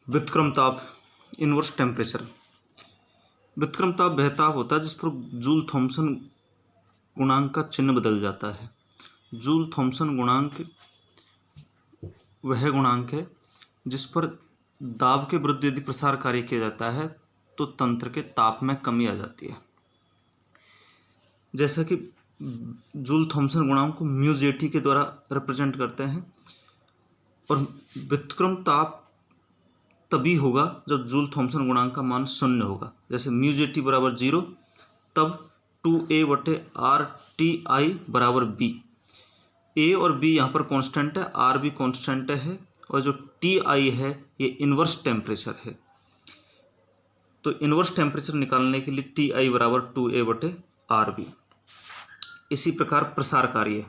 व्युत्क्रम ताप inverse temperature. व्युत्क्रम ताप वह ताप होता है जिस पर जूल थॉमसन गुणांक का चिन्ह बदल जाता है। जूल थॉमसन गुणांक वह गुणांक है जिस पर दाब के विरुद्ध यदि प्रसार कार्य किया जाता है तो तंत्र के ताप में कमी आ जाती है। जैसा कि जूल थॉमसन गुणांक को म्यू/J/T के द्वारा रिप्रेजेंट करते हैं और व्युत्क्रम ताप तभी होगा जब जूल थॉमसन गुणांक का मान 0 होगा। जैसे म्यू/J/T बराबर 0 तब 2A/RTI बराबर B। A और B यहाँ पर कांस्टेंट है, R भी कांस्टेंट है और जो TI है ये इन्वर्स टेम्परेचर है। तो इन्वर्स टेम्परेचर निकालने के लिए TI बराबर 2A/RB। इसी प्रकार प्रसार कार्य।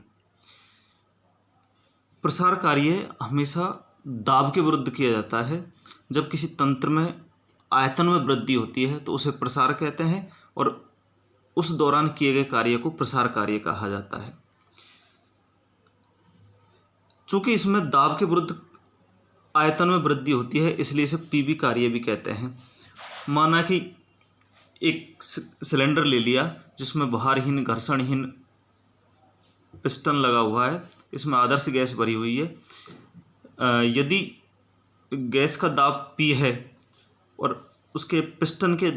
प्रसार कार्य हमेशा दाब के विरुद्ध किया जाता है। जब किसी तंत्र में आयतन में वृद्धि होती है तो उसे प्रसार कहते हैं और उस दौरान किए गए कार्य को प्रसार कार्य कहा जाता है। चूंकि इसमें दाब के विरुद्ध आयतन में वृद्धि होती है इसलिए इसे पीवी कार्य भी कहते हैं। माना कि एक सिलेंडर ले लिया जिसमें भारहीन घर्षणहीन पिस्टन लगा हुआ है, इसमें आदर्श गैस भरी हुई है। यदि गैस का दाब P है और उसके पिस्टन के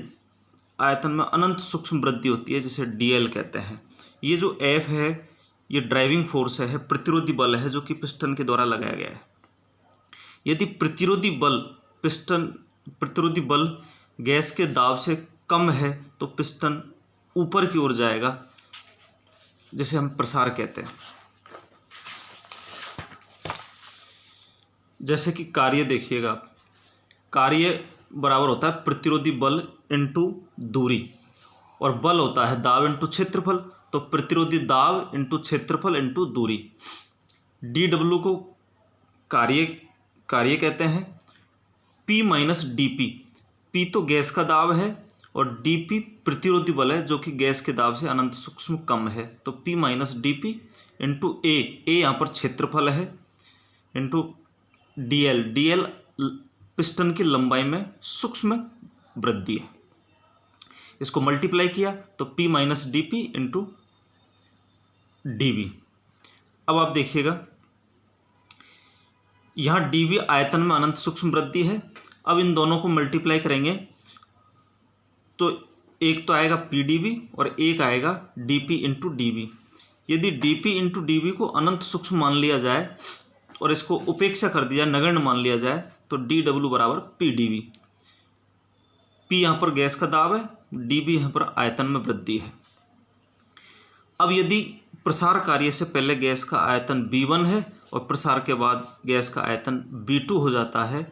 आयतन में अनंत सूक्ष्म वृद्धि होती है जिसे DL कहते हैं। ये जो F है ये ड्राइविंग फोर्स है, प्रतिरोधी बल है जो कि पिस्टन के द्वारा लगाया गया है। यदि प्रतिरोधी बल गैस के दाब से कम है तो पिस्टन ऊपर की ओर जाएगा जिसे हम प्रसार कहते हैं। जैसे कि कार्य देखिएगा, कार्य बराबर होता है प्रतिरोधी बल इंटू दूरी और बल होता है दाब इंटू क्षेत्रफल। तो प्रतिरोधी दाब इंटू क्षेत्रफल इंटू दूरी। DW को कार्य कहते हैं। P माइनस DP, P तो गैस का दाब है और DP प्रतिरोधी बल है जो कि गैस के दाब से अनंत सूक्ष्म कम है। तो P minus DP into A यहाँ पर क्षेत्रफल है इंटू DL पिस्टन की लंबाई में सूक्ष्म वृद्धि है। इसको मल्टीप्लाई किया तो P minus DP into DV। अब आप देखिएगा यहाँ DV आयतन में अनंत सूक्ष्म वृद्धि है। अब इन दोनों को मल्टीप्लाई करेंगे तो एक तो आएगा PdV और एक आएगा DP इंटू DV। यदि DP इंटू DV को अनंत सूक्ष्म मान लिया जाए और इसको उपेक्षा कर दिया, नगण्य मान लिया जाए तो DW बराबर PdV। P यहाँ पर गैस का दाब है, DV यहाँ पर आयतन में वृद्धि है। अब यदि प्रसार कार्य से पहले गैस का आयतन B1 है और प्रसार के बाद गैस का आयतन B2 हो जाता है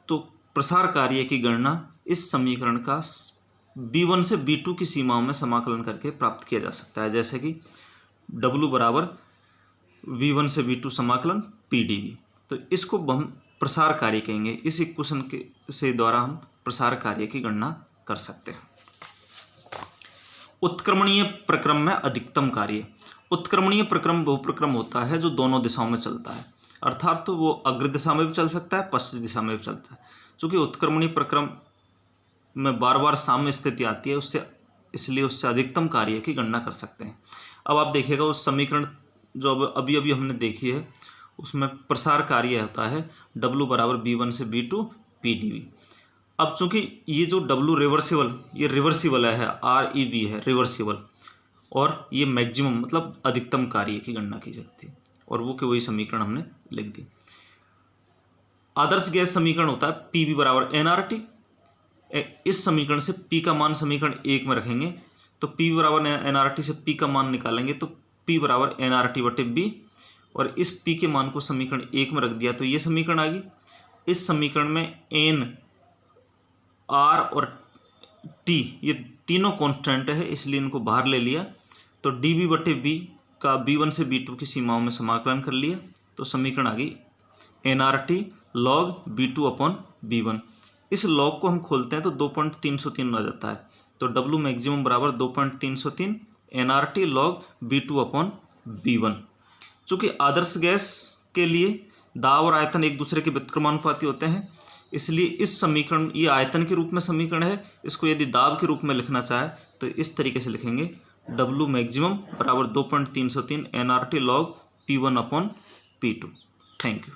तो प्रसार कार्य की गणना इस समीकरण का B1 से B2 की सीमाओं में समाकलन करके प्राप्त किया जा सकता है। जैसे कि W बराबर V1 से V2 समाकलन PdV। तो इसको हम प्रसार कार्य कहेंगे। इस इक्वेशन के द्वारा हम प्रसार कार्य की गणना कर सकते हैं। उत्क्रमणीय प्रक्रम में अधिकतम कार्य। उत्क्रमणीय प्रक्रम वो प्रक्रम होता है जो दोनों दिशाओं में चलता है, अर्थात तो वो अग्र दिशा में भी चल सकता है, पश्चिम दिशा में भी चलता है। चूँकि उत्क्रमणीय प्रक्रम में बार बार साम्य स्थिति आती है इसलिए उससे अधिकतम कार्य की गणना कर सकते हैं। अब आप देखिएगा उस समीकरण जो अभी हमने देखी है उसमें प्रसार कार्य होता है W बराबर B1 से B2 PdV। अब चूंकि ये जो W रिवर्सिबल है, REV है रिवर्सिबल, और ये मैक्सिमम मतलब अधिकतम कार्य की गणना की जाती है और वो कि वही समीकरण हमने लिख दी। आदर्श गैस समीकरण होता है PV बराबर nRT। इस समीकरण से P का मान समीकरण 1 में रखेंगे तो P बराबर nRT से P का मान निकालेंगे तो P बराबर nRT/B और इस P के मान को समीकरण 1 में रख दिया तो ये समीकरण आ गई। इस समीकरण में N, R और T ये तीनों कांस्टेंट है इसलिए इनको बाहर ले लिया तो dV/B का B1 से B2 की सीमाओं में समाकलन कर लिया तो समीकरण आ गई nRT log B2/B1। इस लॉग को हम खोलते हैं तो 2.303 आ जाता है। तो W मैक्सिमम बराबर 2.303 nRT log B2/B1। चूँकि आदर्श गैस के लिए दाब और आयतन एक दूसरे के व्युत्क्रमानुपाती होते हैं इसलिए इस समीकरण, ये आयतन के रूप में समीकरण है, इसको यदि दाब के रूप में लिखना चाहे तो इस तरीके से लिखेंगे, W मैक्सिमम बराबर 2.303 nRT log P1/P2। Thank you.